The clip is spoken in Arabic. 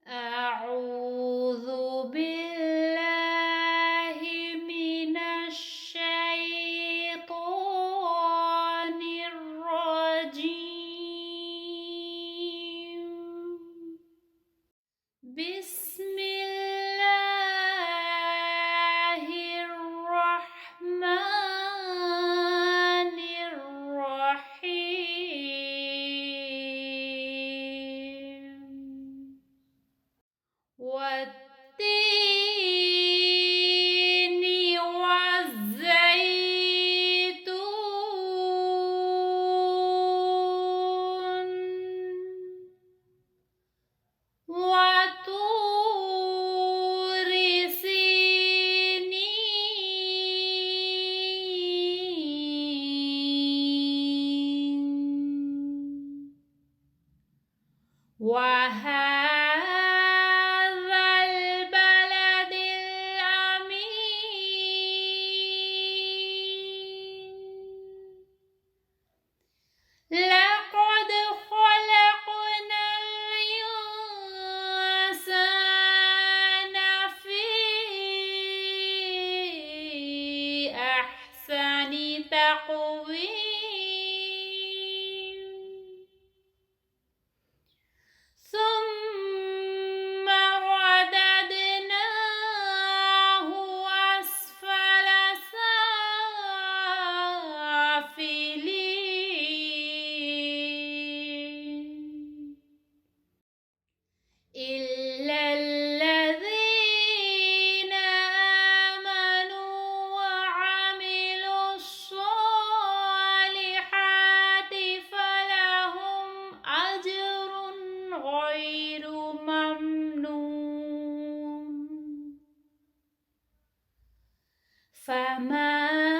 أعوذ بالله من الشيطان الرجيم. بسم الله الرحمن الرحيم. والتين والزيتون وطور سينين وهذا البلد الأمين. لقد خلقنا الإنسان في أحسن تقويم ثم رددناه أسفل سافلين إلا الذين آمنوا وعملوا الصالحات فلهم أجر غير ممنون. فما